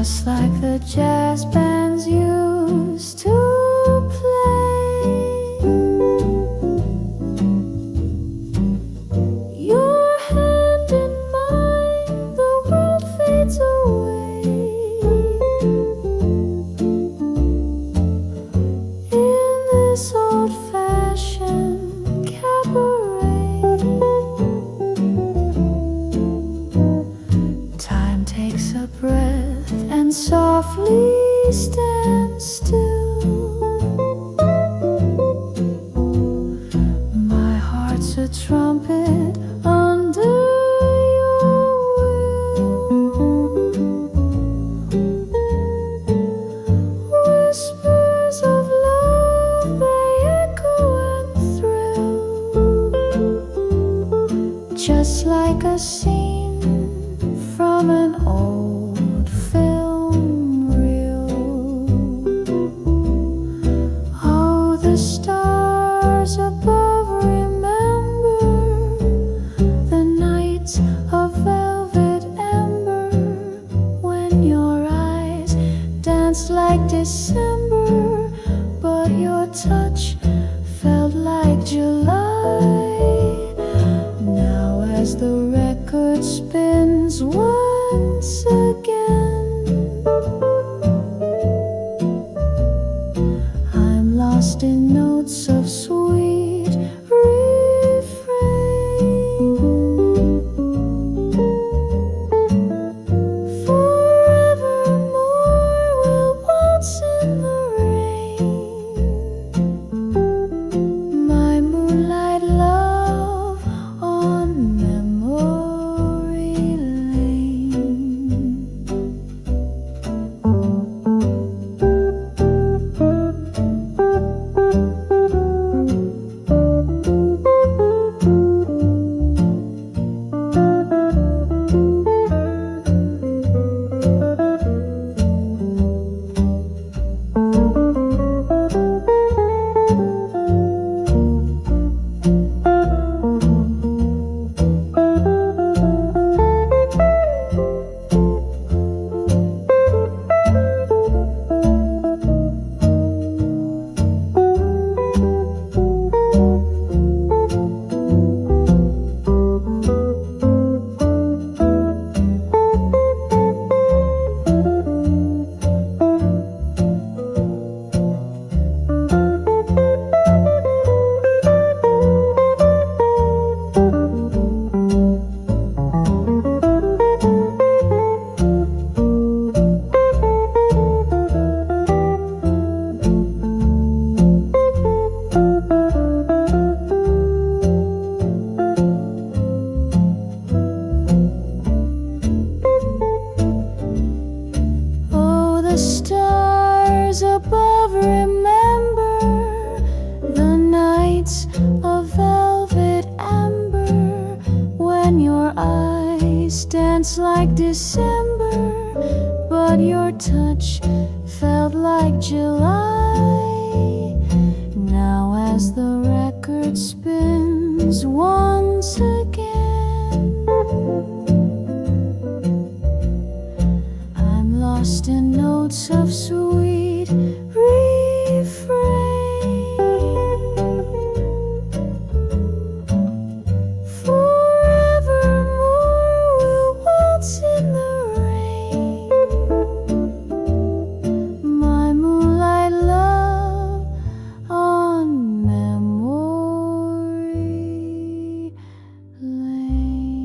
just like the jazz bands used to play. Your hand in mine, the world fades away. In this old-fashioned cabaret, time takes a breath and softly stands still. My heart's a trumpet under your will. Whispers of love, they echo and thrill, just like a scene from an old film reel. Oh, the stars above, remember the nights of velvet amber, when your eyes danced like December, but your touch felt like July. Now as the record spins once again, I'm lost in notes of sweet refrain. Forevermore we'll waltz in the rain, my moonlight love on memory lane. Oh, the stars above, remember the nights of velvet amber, when your eyes danced like December, but your touch felt like July. Now as the record spins once again, I'm lost in notes of sweet refrain. Forevermore we'll waltz in the rain, my moonlight love on memory lane.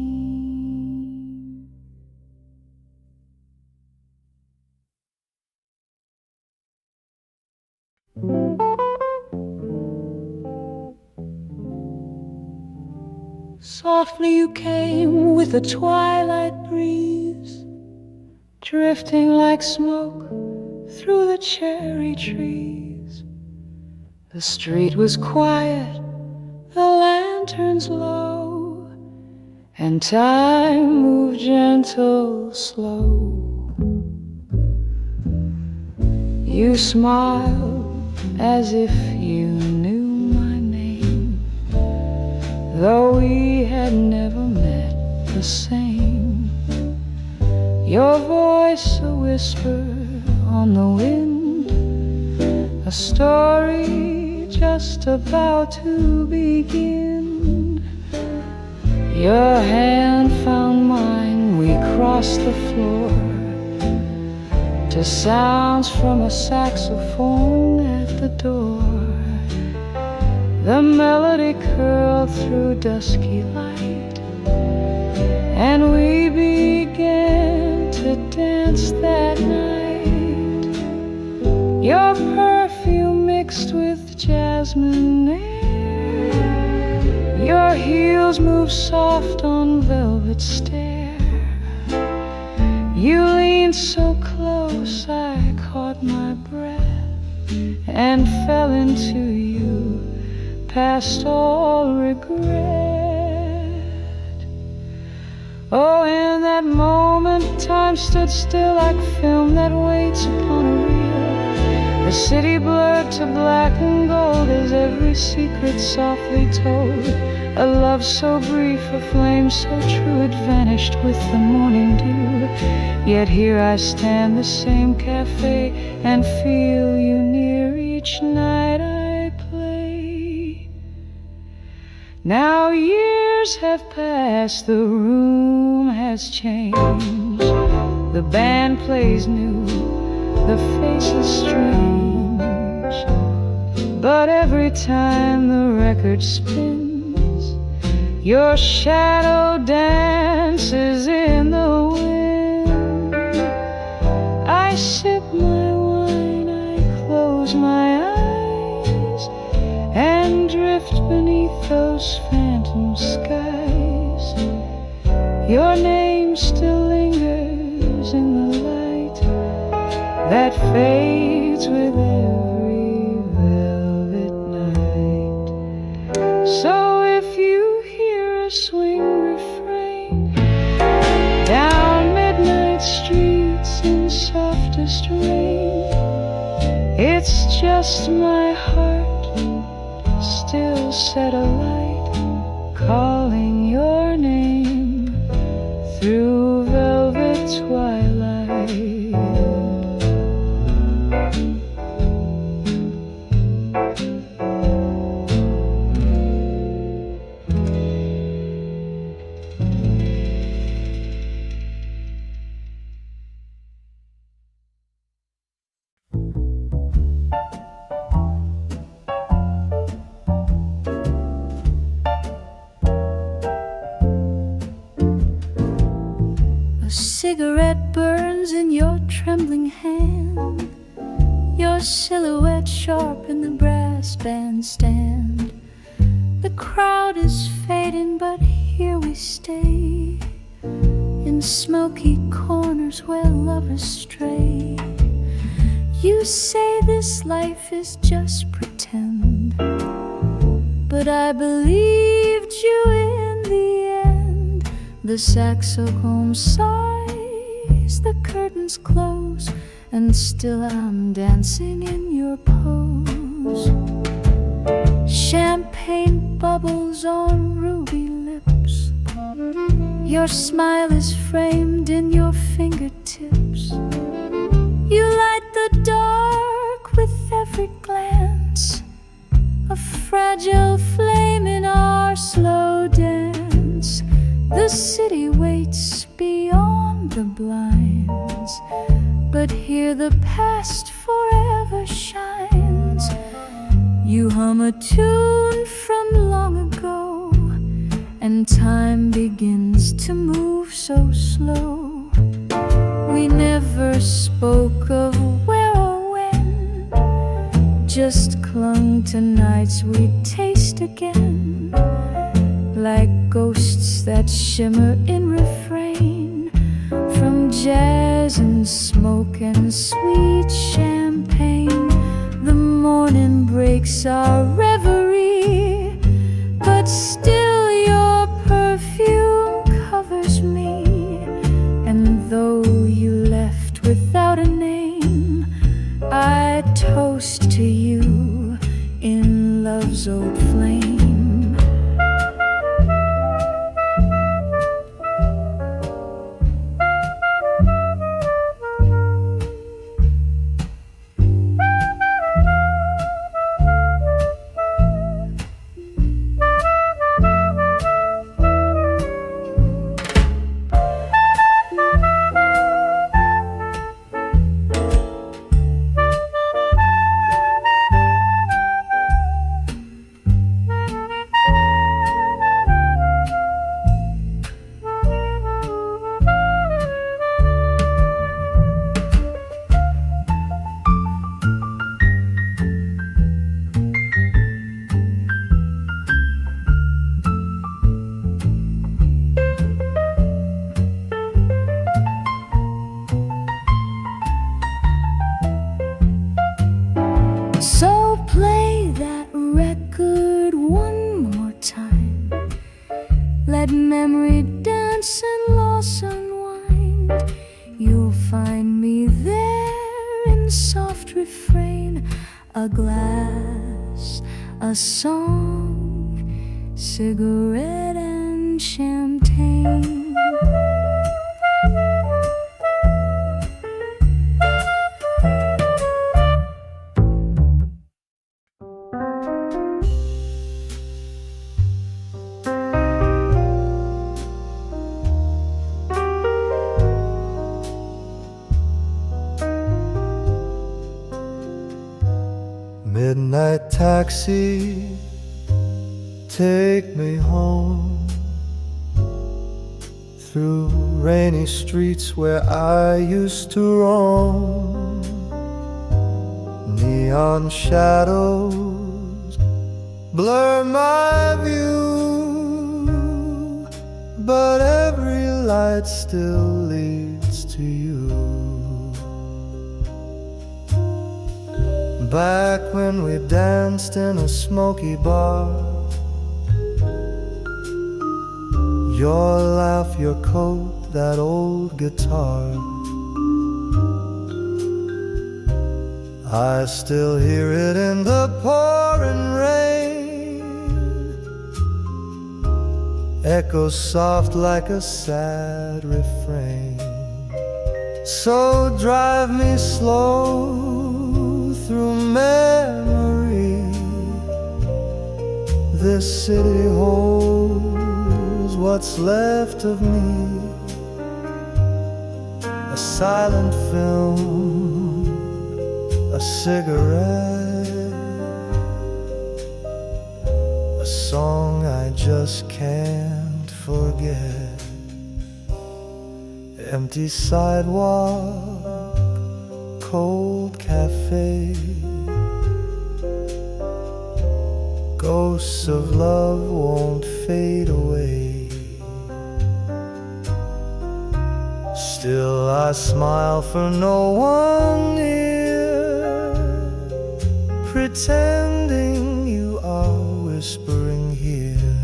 Softly you came with the twilight breeze, drifting like smoke through the cherry trees. The street was quiet, the lanterns low, and time moved gentle, slow. You smiled as if you knew my name, though we had never met the same. Your voice a whisper on the wind, a story just about to begin. Your hand found mine, we crossed the floor to sounds from a saxophone at the door. The melody curled through dusky light, and we began to dance that night. Your perfume mixed with jasmine air, your heels moved soft on velvet stair. You leaned so close I caught my breath and fell into you past all regret. Oh, in that moment time stood still like film that waits upon a reel. The city blurred to black and gold as every secret softly told. A love so brief, a flame so true, it vanished with the morning dew. Yet here I stand, the same cafe, and feel you near each night I play. Now years have passed, the room has changed. The band plays new, the faces strange. But every time the record spins, your shadow dances in the wind. I sip my wine, I close my eyes, and drift beneath those phantom skies. Your name still lingers in the light that fades with every velvet night. So if you hear a swing refrain down midnight streets in softest rain, it's just my heart still set alight, calling your name through velvet twilight. Cigarette burns in your trembling hand, your silhouette sharp in the brass bandstand. The crowd is fading, but here we stay, in smoky corners where lovers stray. You say this life is just pretend, but I believed you in the end. The saxophone sighs, the curtains close, and still I'm dancing in your pose. Champagne bubbles on ruby lips, your smile is framed in your fingertips. You light the dark with every glance, a fragile flame in our slow dance. The city waits beyond the blinds, but here the past forever shines. You hum a tune from long ago, and time begins to move so slow. We never spoke of where or when, just clung to nights we'd taste again, like ghosts that shimmer in refrain, from jazz and smoke and sweet champagne. The morning breaks our reverie, but still your perfume covers me. And though you left without a name, I toast to you in love's old flame. refrain, a glass, a song, cigarette and champagne. Midnight taxi, take me home through rainy streets where I used to roam. Neon shadows blur my view, but every light still leads to you. Back when we danced in a smoky bar, your laugh, your coat, that old guitar, I still hear it in the pouring rain, echoes soft like a sad refrain. So drive me slow through memory. This city holds what's left of me, a silent film, a cigarette, a song I just can't forget. Empty sidewalk, cold cafe, ghosts of love won't fade away. Still I smile for no one near, pretending you are whispering here.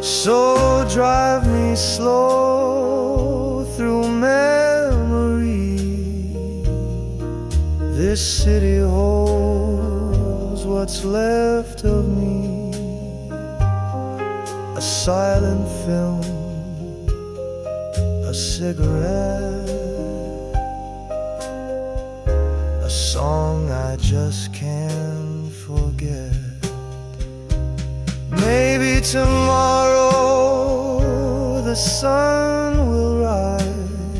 So drive me slow through memory. This city holds what's left of me, a silent film, a cigarette, a song I just can't forget. Maybe tomorrow the sun will rise,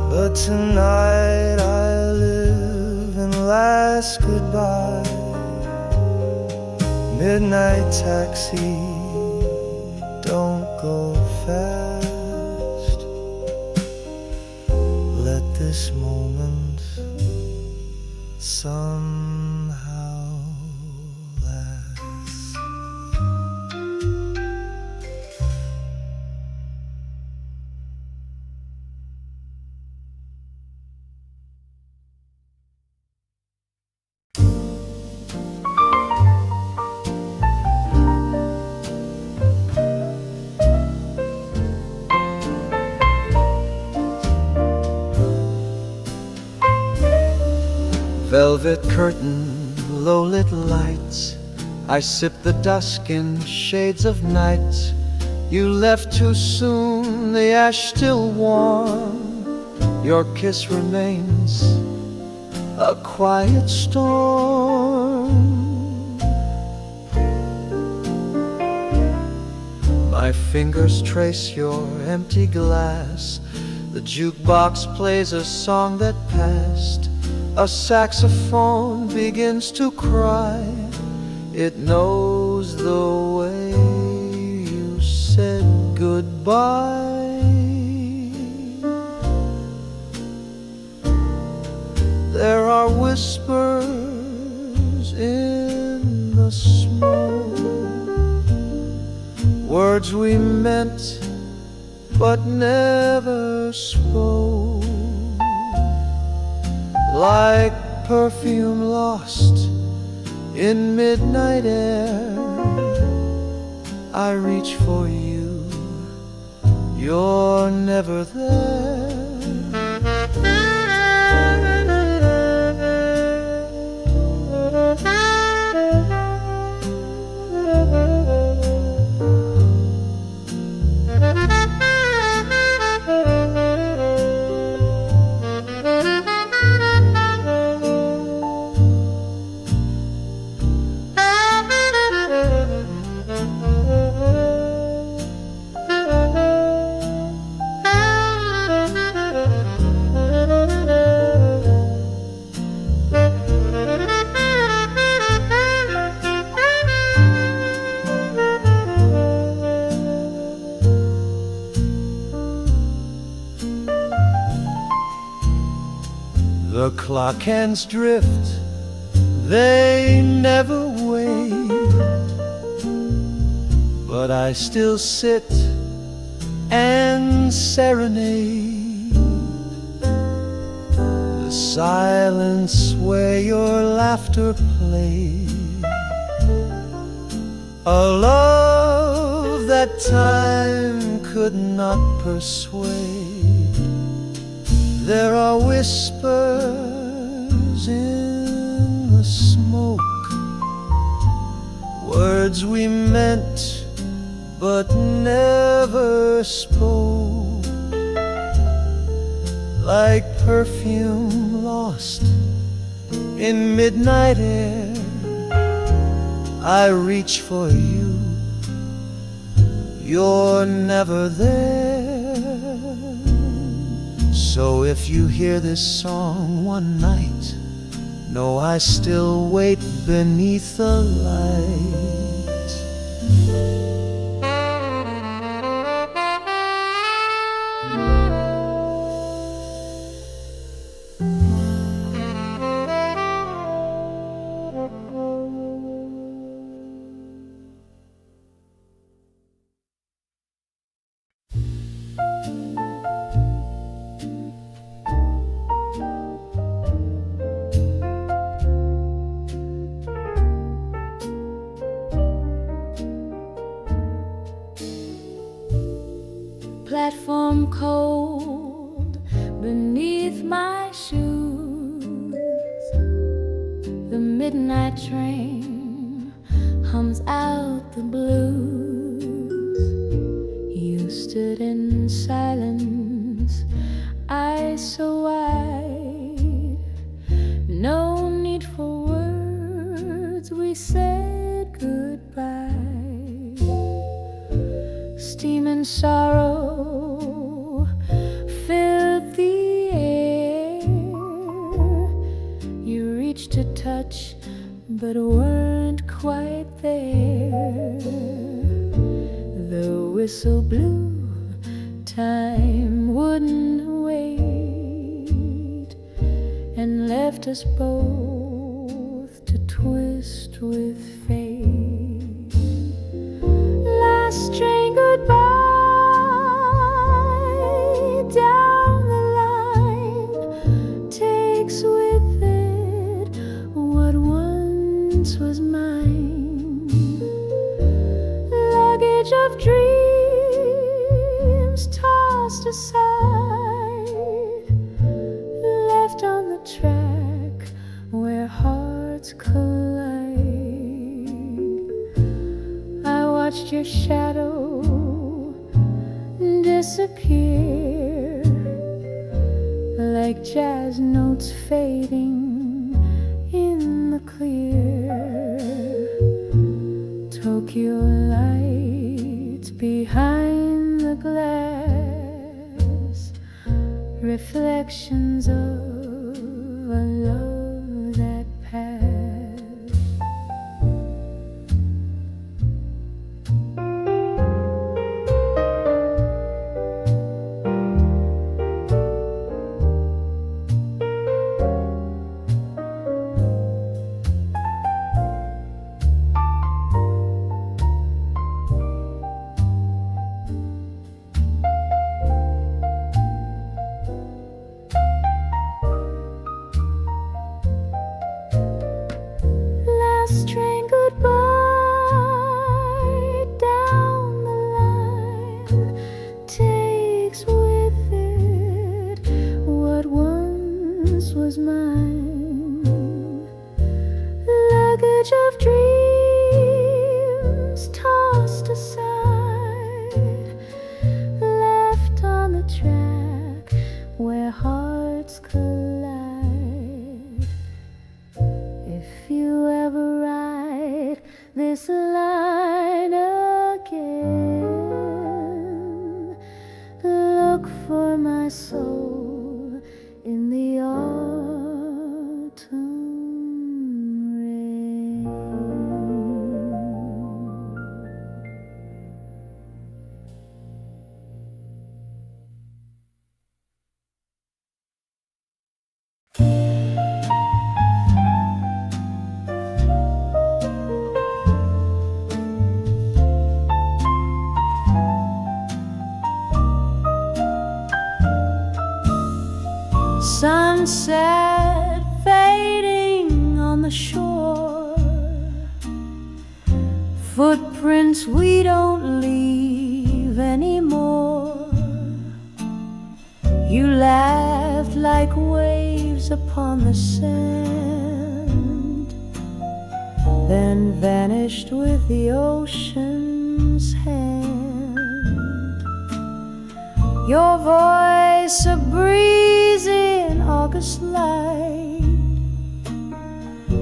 but tonight I live in last goodbye. Midnight taxi, don't go fast. Let this moment somehow last. Velvet curtain, low-lit lights, I sip the dusk in shades of night. You left too soon, the ash still warm, your kiss remains a quiet storm. My fingers trace your empty glass, the jukebox plays a song that passed. A saxophone begins to cry, it knows the way you said goodbye. There are whispers in the smoke, words we meant but never spoke. Like perfume lost in midnight air, I reach for you, you're never there. The clock hands drift, they never wait, but I still sit and serenade the silence where your laughter played, a love that time could not persuade. There are whispers in the smoke, words we meant but never spoke, like perfume lost in midnight air. I reach for you, you're never there. So if you hear this song one night, know I still wait beneath the light. Platform cold beneath my shoes, the midnight train hums out the blues. You stood in silence, eyes so wide, no need for words, we said goodbye. Steam and sorrow filled the air. You reached to touch, but weren't quite there. The whistle blew, time wouldn't wait, and left us both to twist with fate. Last train goodbye, down the line, takes with it what once was mine. Luggage of dreams tossed aside, left on the track where hearts collide. I watched your shadow disappear, like jazz notes fading in the clear. Tokyo lights behind the glass, reflections of a love that passed. Last train goodbye, down the line, takes with it what once was mine. Luggage of dreams tossed aside, left on the track where hearts collide. If you ever write this line again, look for my soul in the autumn rain. Sunset fading on the shore, footprints we don't leave anymore. You laughed like waves upon the sand, then vanished with the ocean's hand. Your voice a breeze in August light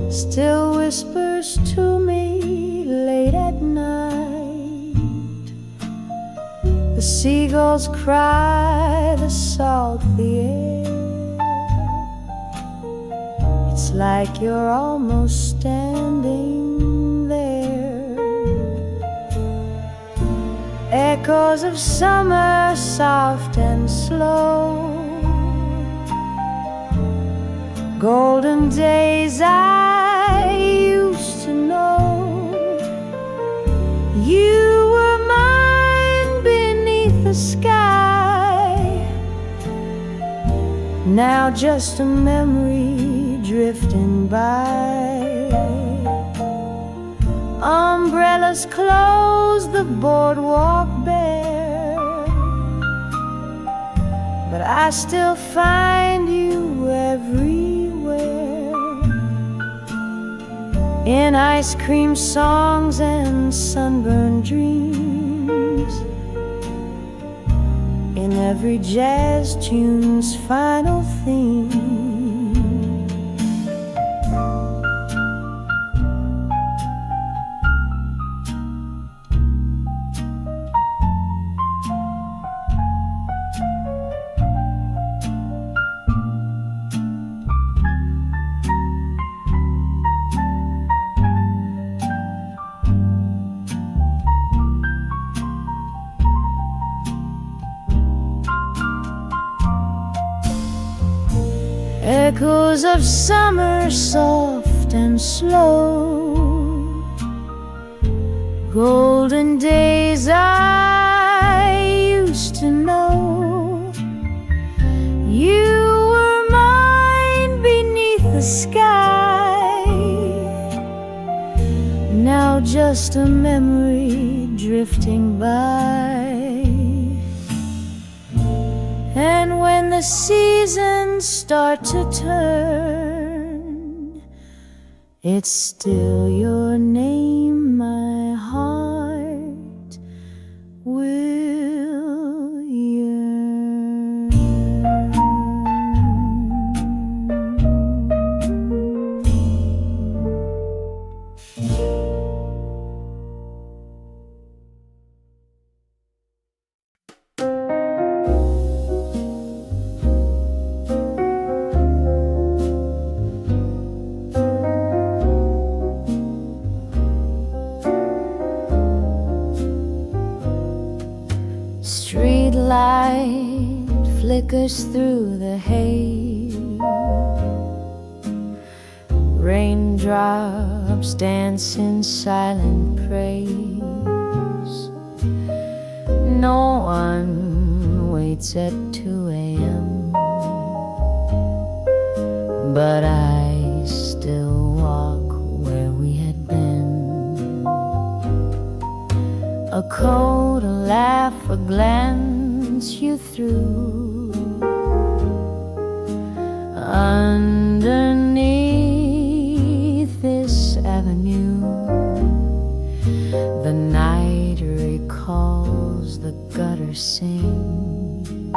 still whispers to me late at night. The seagulls cry, the salt the air. It's like you're almost standing there. Echoes of summer, soft and slow, golden days I used to know. You were mine beneath the sky, now just a memory drifting by. Umbrellas close the boardwalk bare, but I still find you everywhere, in ice cream songs and sunburned dreams, in every jazz tune's final theme. Echoes of summer, soft and slow, golden days I used to know. You were mine beneath the sky, now just a memory drifting by. And when the seasons start to turn, it's still your name my heart will yearn. Street light flickers through the haze, raindrops dance in silent praise. No one waits at 2 a.m., but I still walk where we had been. A cold, a laugh, a glance you threw underneath this avenue. The night recalls the gutter sing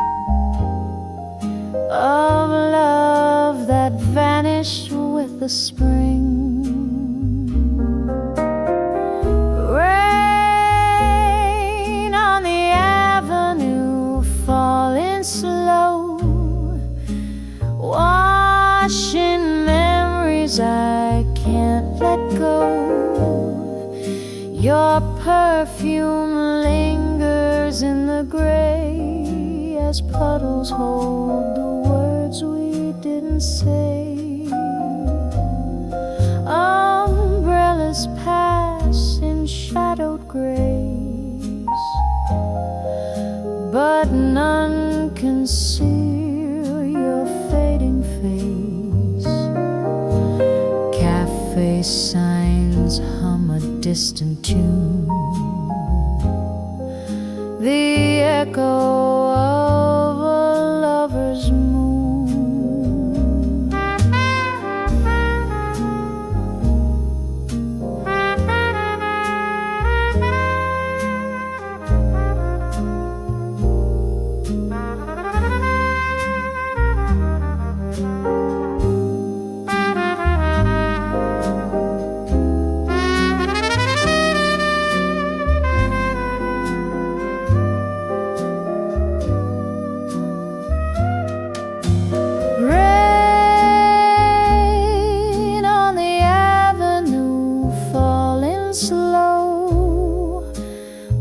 of love that vanished with the spring. Rain on the avenue falling slow, washing memories I can't let go. Your perfume lingers in the gray as puddles hold the words we didn't say. Umbrellas pass in shadowed grace, but none conceal your fading distant tune, the echo of a lover's moon.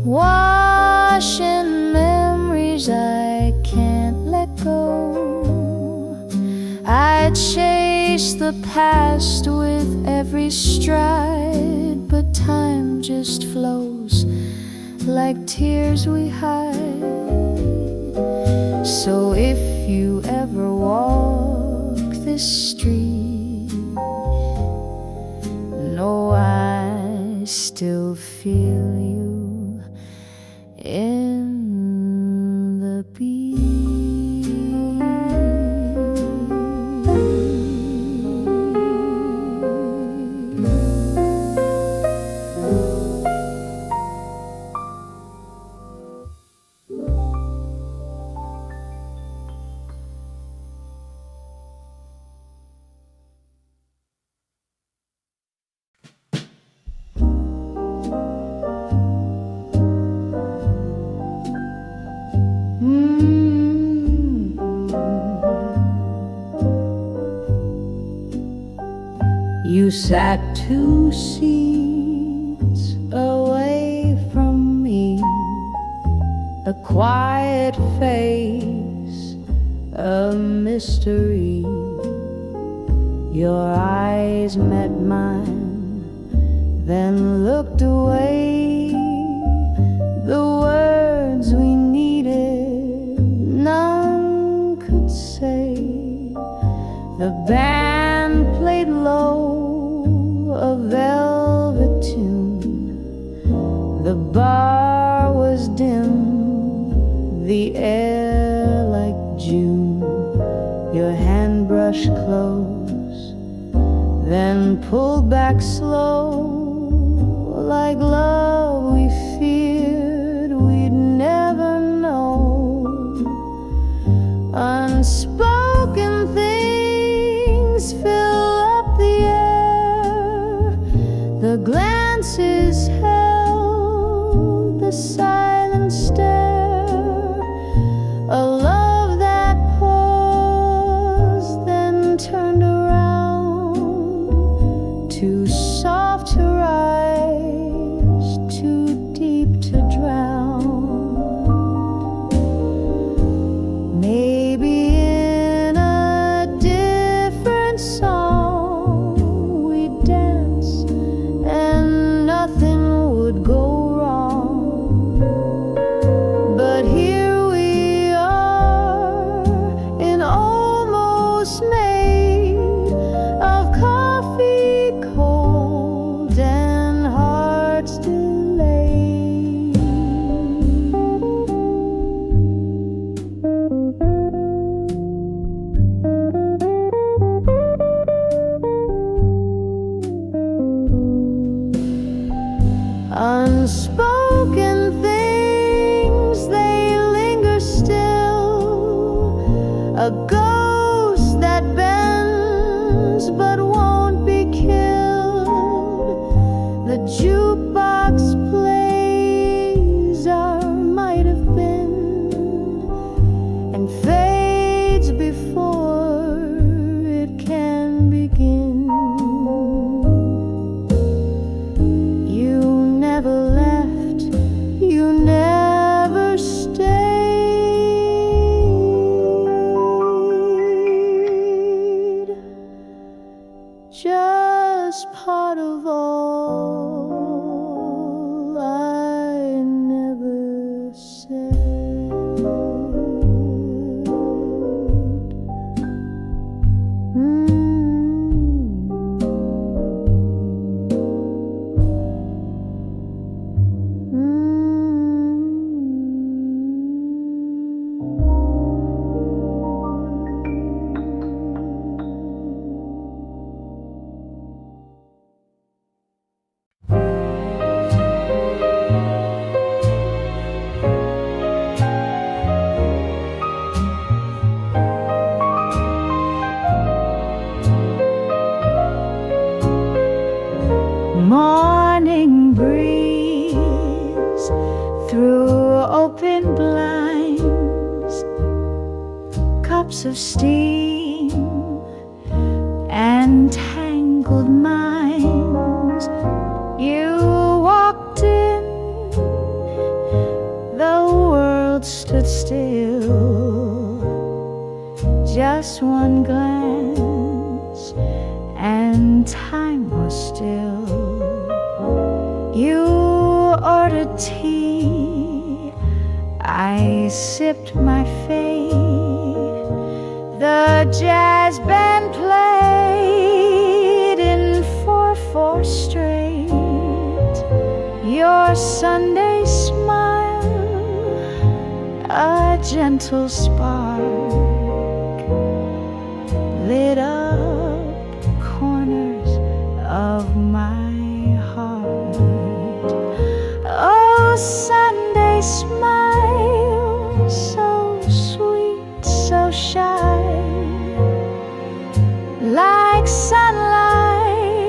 Washing memories I can't let go. I chase the past with every stride, but time just flows like tears we hide. So if you ever walk this street, know I still feel you in the beat. You sat 2 seats away from me, a quiet face, a mystery. Your eyes met mine, then looked away. The words we needed, none could say. The band played low, a velvet tune. The bar was dim, the air like June. Your hand brushed close, then pulled back slow, like love we feared we'd never know. Unspoken things fill up the air, the glances held, the silent stare, a love that paused, then turned around, too soft to rise, too deep to drown. Maybe in a different song we'd dance and nothing would go wrong. But here we are, in almost made of coffee cold and hearts delayed. Unspoken things, they linger still, a ghost that bends but won't be killed. The jukebox plays our might have been and fades before it can begin. You never left, you never stayed, just part of all I never said. cups of steam and tangled minds. You walked in, the world stood still. Just one glance and time was still. You ordered tea, I sipped my fate. The jazz band played in 4/4 straight. Your Sunday smile, a gentle spark, lit up corners of my heart. Oh, Sunday smile, so sweet, so shy, like sunlight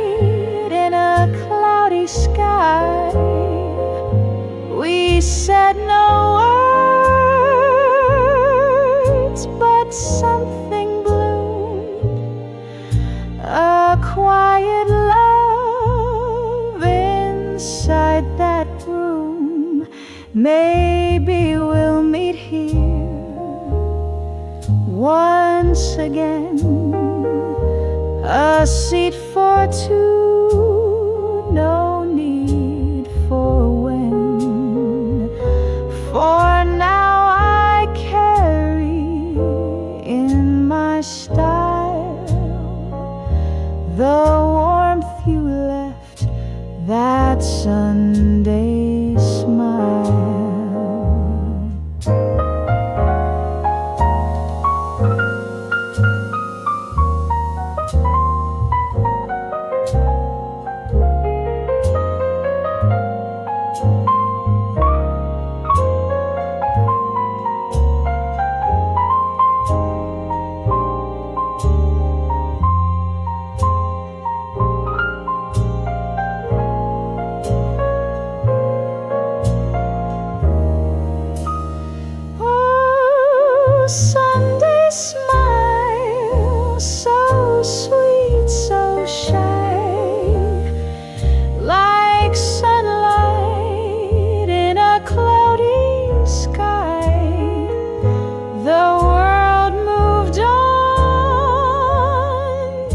in a cloudy sky. We said no words, but something bloomed, a quiet love inside that room. Maybe we'll meet here once again, a seat for two, no need for when. For now I carry in my style the warmth you left, that Sunday smile. Sunday smile, so sweet, so shy, like sunlight in a cloudy sky. The world moved on,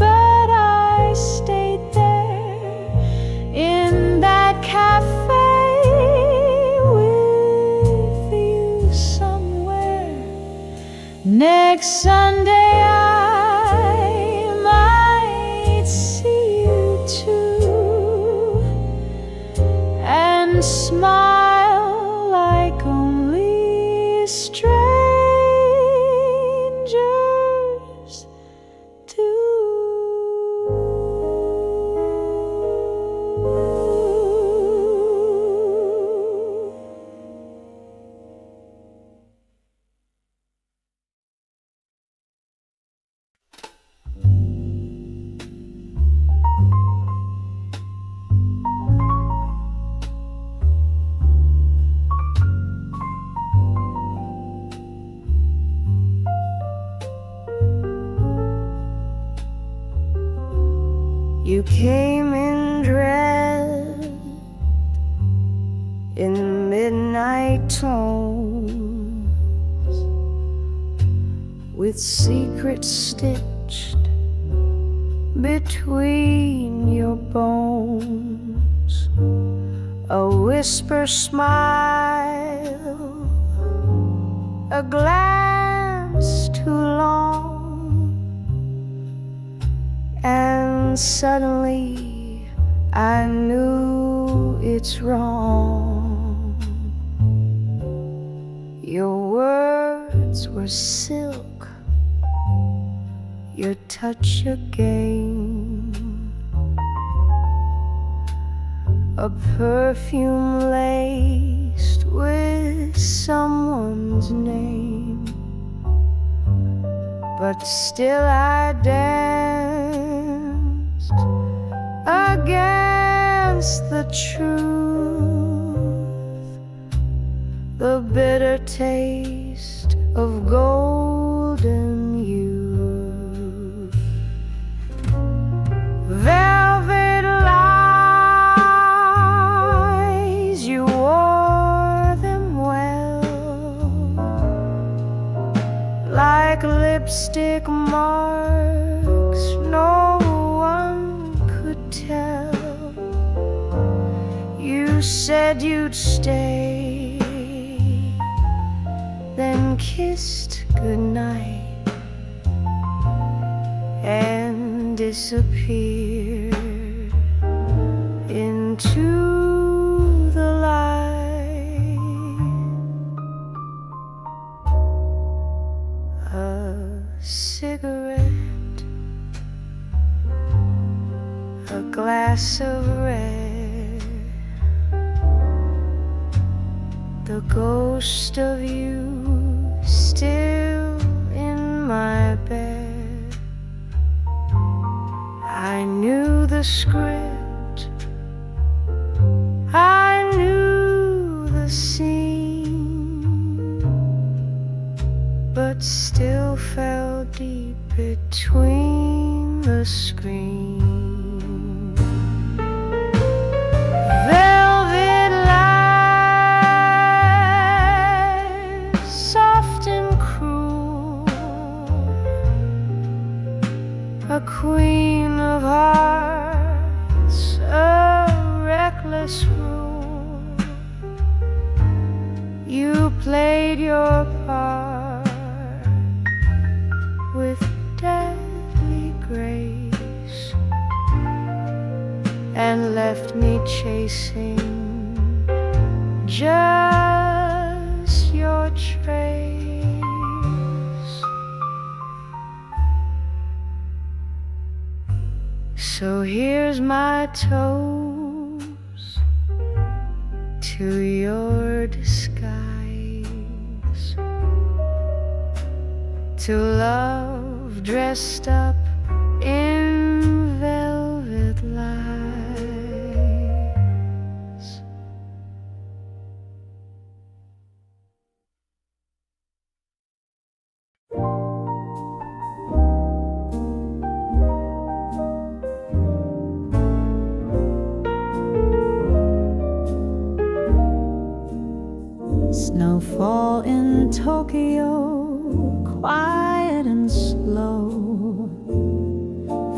but I stayed there in that cafe with you somewhere. Next Sunday I might see you too, and smile like only strangers do. You came in dread in midnight tones, with secrets stitched between your bones, a whisper smile, a glance too long, and suddenly I knew it's wrong. Your words were silk, your touch a game, a perfume laced with someone's name. But still I danced against the truth, the bitter taste of golden lipstick marks no one could tell. You said you'd stay, then kissed goodnight and disappeared into the light. A cigarette, a glass of red, the ghost of you still in my bed. I knew the script, I knew the scene, but still fell deep between the screen. Velvet light, soft and cruel, a queen of hearts, a reckless rule. You played your part with deadly grace and left me chasing just your trace. So here's my toast to your disguise, to love dressed up in velvet lies. Snowfall in Tokyo, quiet and slow,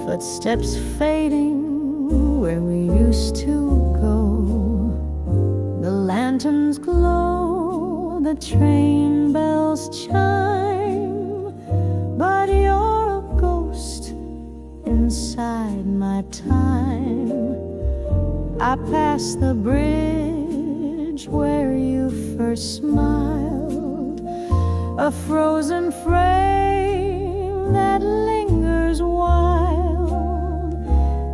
footsteps fading where we used to go. The lanterns glow, the train bells chime, but you're a ghost inside my time. I pass the bridge where you first smiled, a frozen frame that lingers wild.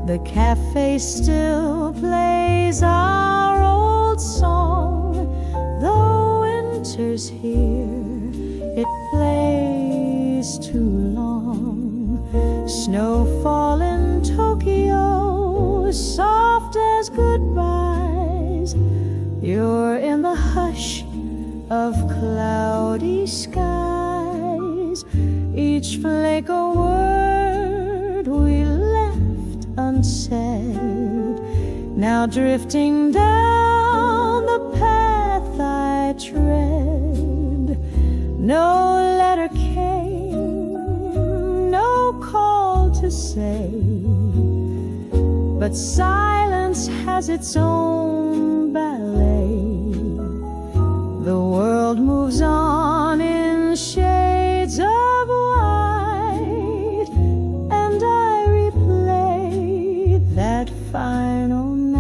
The cafe still plays our old song, though winter's here, it plays too long. Snowfall in Tokyo, soft as goodbyes. You're in the hush of cloudy skies. Each flake a word we left unsaid, now drifting down the path I tread. No letter came, no call to say, but silence has its own ballet. The world moves on in shades of white, and I replay that final night.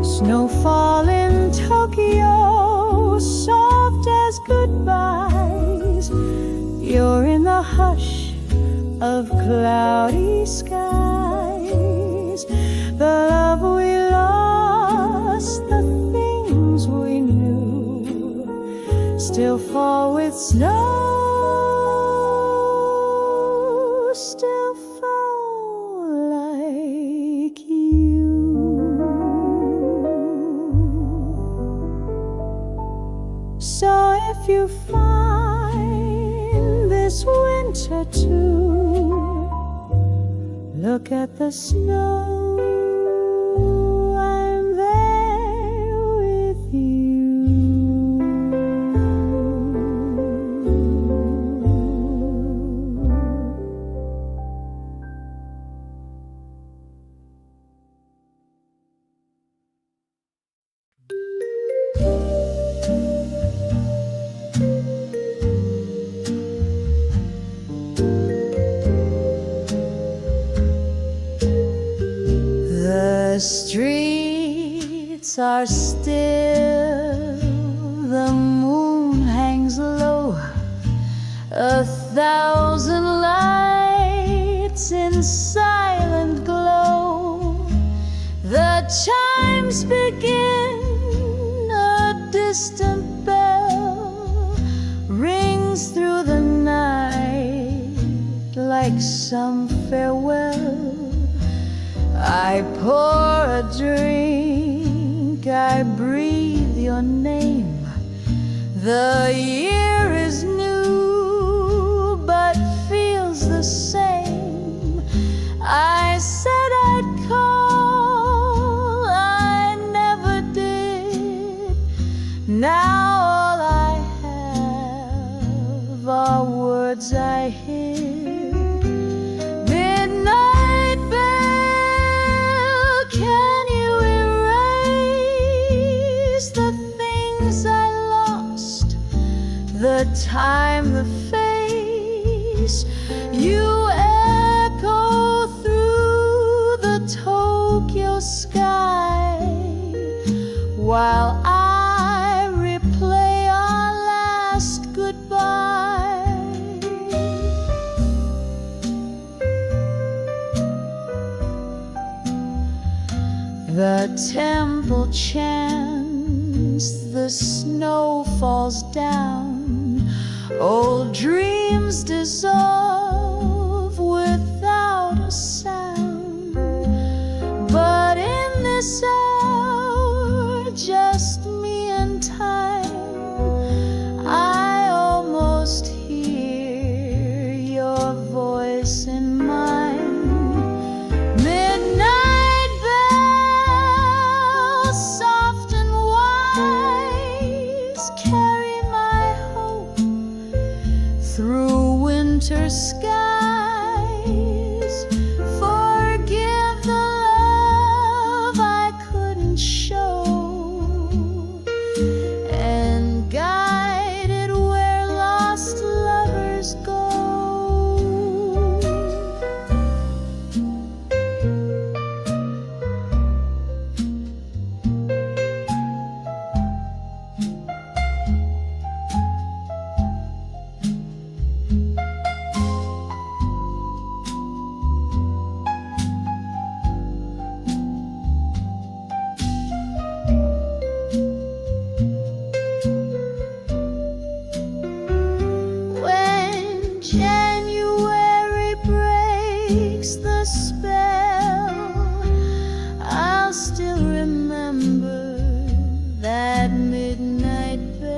Snowfall in Tokyo, soft as goodbyes. You're in the hush of cloudy skies. The love we lost, the things we knew, still fall with snow, still fall like if you find this winter too, look at the snow, I'm there with you. The streets are still, the moon hangs low, 1,000 lights in silent glow. The chimes begin, a distant bell rings through the night like some farewell. I pour a drink, I breathe your name. The year is new, but feels the same. I said I'd call, I never did. Now all I have are words I hid. Midnight bell, can you erase the things I lost? The time, the face, you echo through the Tokyo sky, while I replay our last goodbye. The temple chants, the snow falls down, old dreams dissolve without a sound. But in this hour, just me and time, I almost hear your voice in mine. Midnight bell, soft and wise, carry my hope through winter skies. Forgive the love I couldn't show, and guide it where lost lovers go. When January breaks the spell, I'll still remember that midnight bell.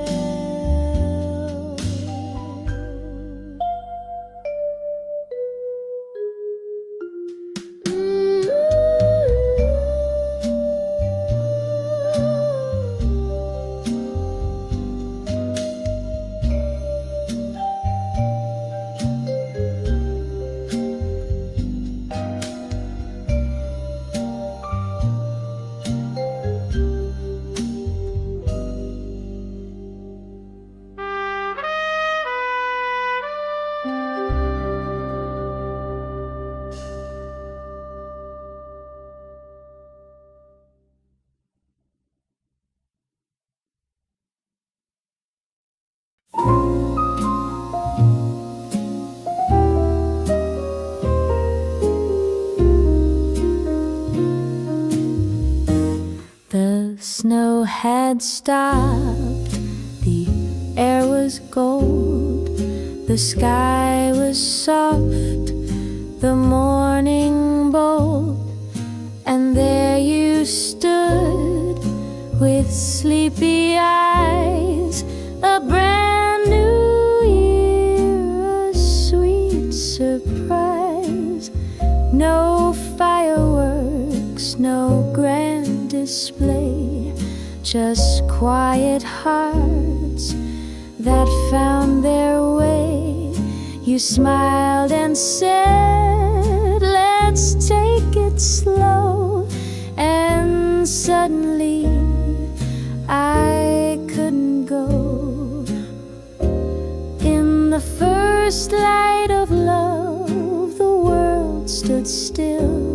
The snow had stopped, the air was gold, the sky was soft, the morning bold, and there you stood with sleepy eyes, a brand There's no grand display, just quiet hearts that found their way. You smiled and said, let's take it slow. And suddenly I couldn't go. In the first light of love, the world stood still.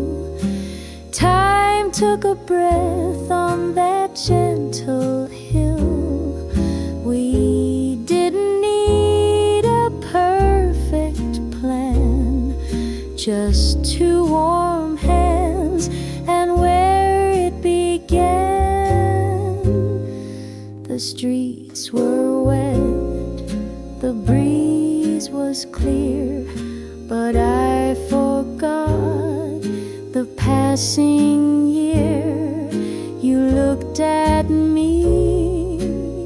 Time took a breath on that gentle hill. We didn't need a perfect plan, just two warm hands, and where it began. The streets were wet, the breeze was clear, but I forgot the passing year. You looked at me,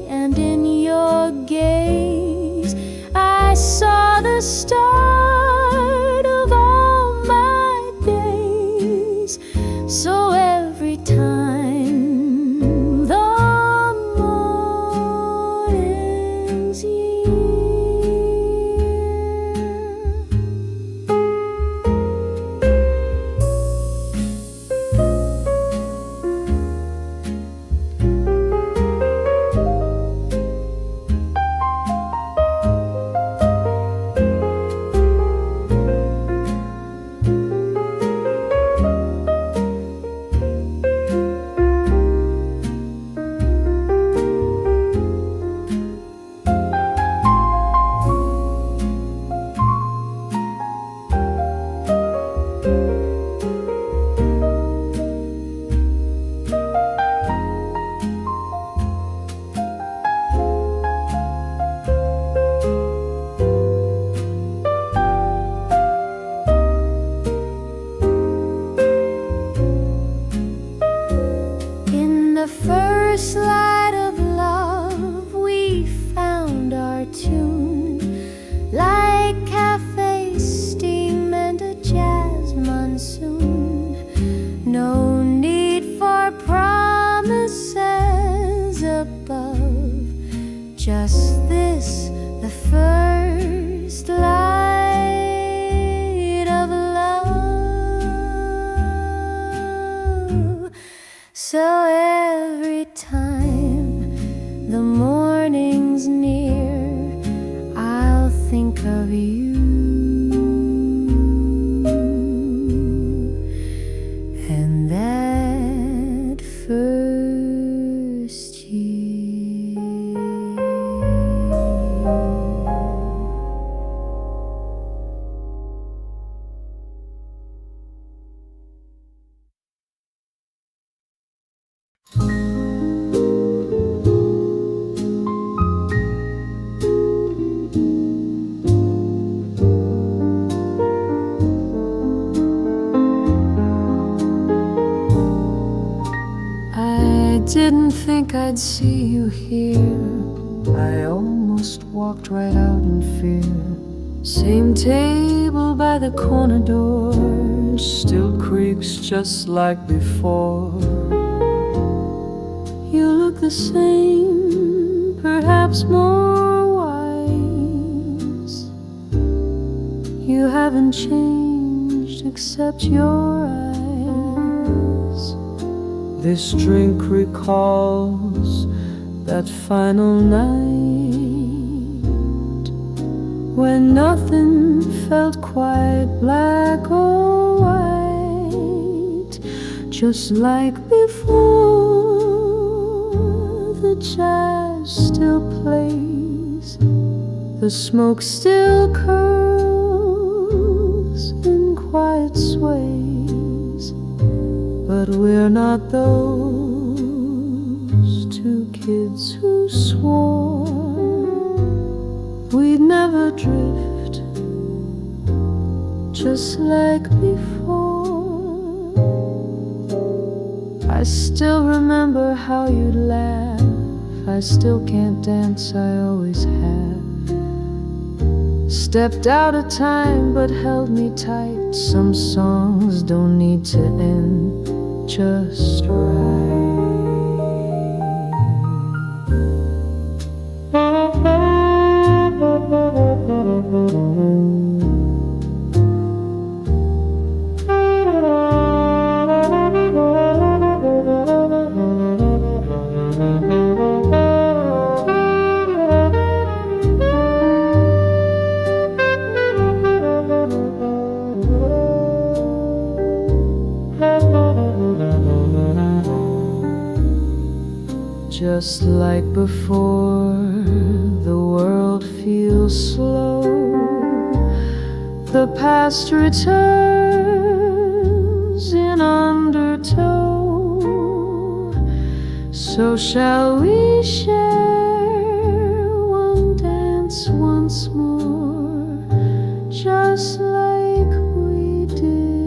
and in your gaze I saw the start of all my days. So every time the morning's near, I'll think of you and that first year. Didn't think I'd see you here. I almost walked right out in fear. Same table by the corner door, still creaks just like before. You look the same, perhaps more wise. You haven't changed except your eyes. This drink recalls that final night when nothing felt quite black or white. Just like before, the jazz still plays, the smoke still curls in quiet sways. But we're not those two kids who swore we'd never drift, just like before. I still remember how you'd laugh. I still can't dance, I always have. Stepped out of time but held me tight. Some songs don't need to end, just right. Just like before, the world feels slow. The past returns in undertow. So shall we share one dance once more, just like we did,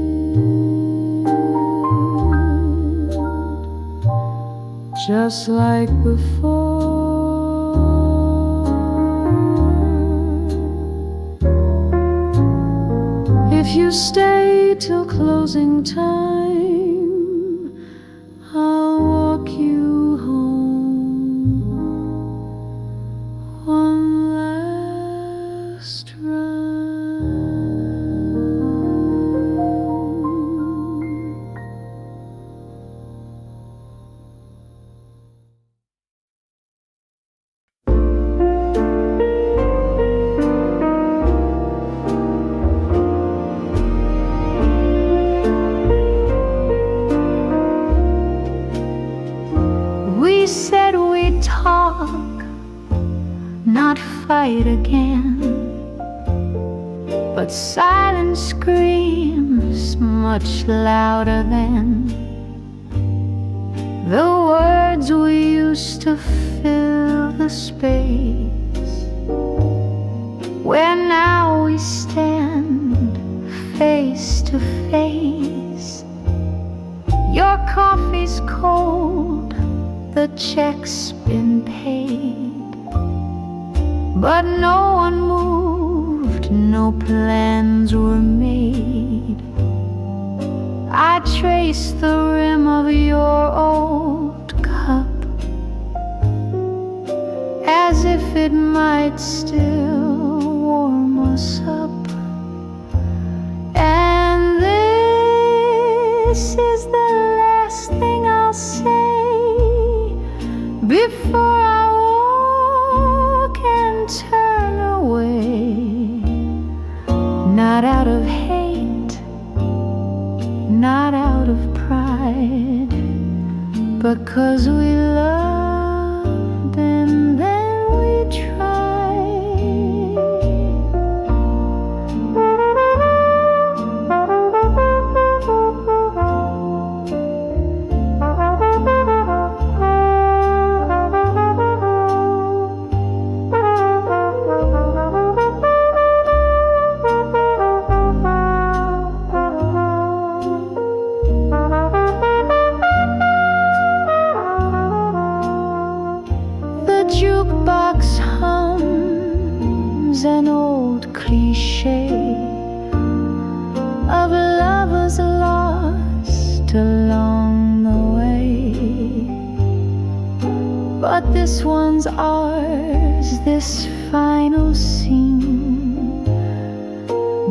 just like before. If you stay till closing time, I'll walk you home one last round. We said we'd talk, not fight again, but silence screams much louder than the words we used to fill the space, where now we stand face to face. Your coffee's cold, the check's been paid, but no one moved, no plans were made. I traced the rim of your old cup, as if it might still warm us up. And this is the last thing I'll say before I walk and turn away, not out of hate, not out of pride, but 'cause we loved and then we tried. Jukebox hums an old cliche of lovers lost along the way, but this one's ours, this final scene.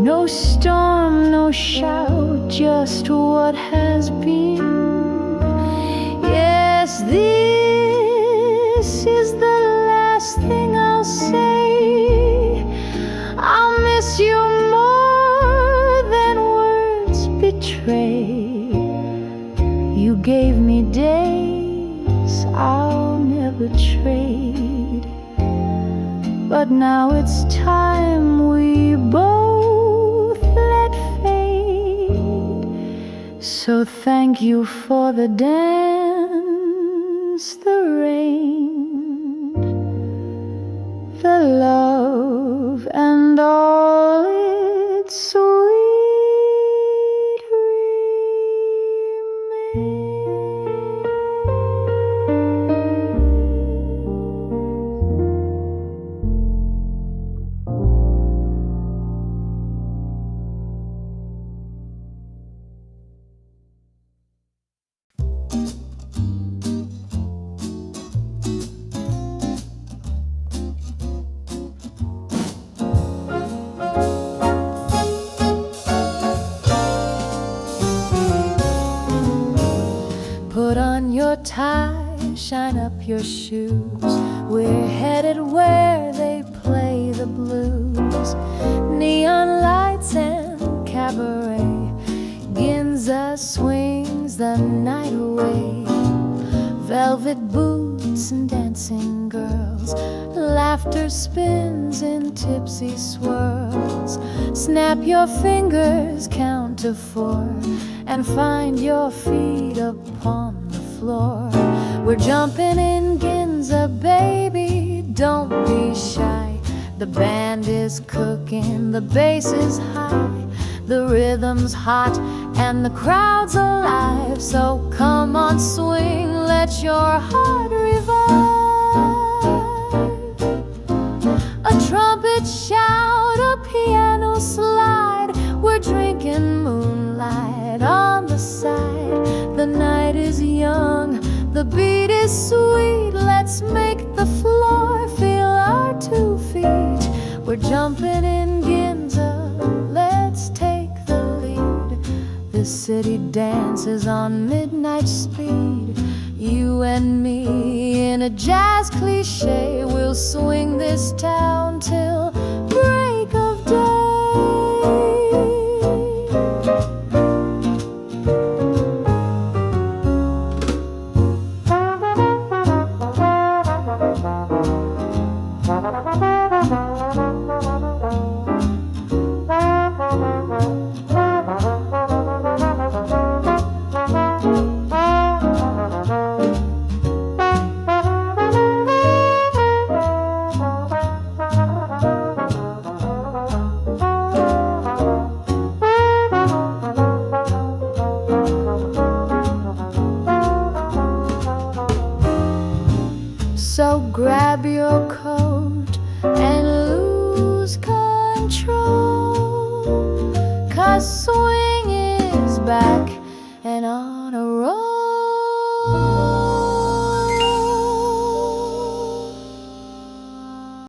No storm, no shout, just what has been. Yes, this is the last thing I'll say. I'll miss you more than words betray. You gave me days I'll never trade, but now it's time we both let fade. So thank you for the dance, the rain, the love, and all its sweet remains. Put on your tie, shine up your shoes. We're headed where they play the blues. Neon lights and cabaret. Ginza swings the night away. Velvet boots and dancing girls. Laughter spins in tipsy swirls. Snap your fingers, count to 4, and find your feet upon the floor. We're jumping in Ginza, baby, don't be shy. The band is cooking, the bass is high, the rhythm's hot, and the crowd's alive. So come on, swing, let your heart revive. A trumpet shout, a piano slide. We're drinking moonlight on the side. The night is young, the beat is sweet. Let's make the floor feel our 2 feet. We're jumping in Ginza, let's take the lead. This city dances on midnight speed. You and me in a jazz cliche. We'll swing this town till break of day. So grab your coat and lose control, 'cause swing is back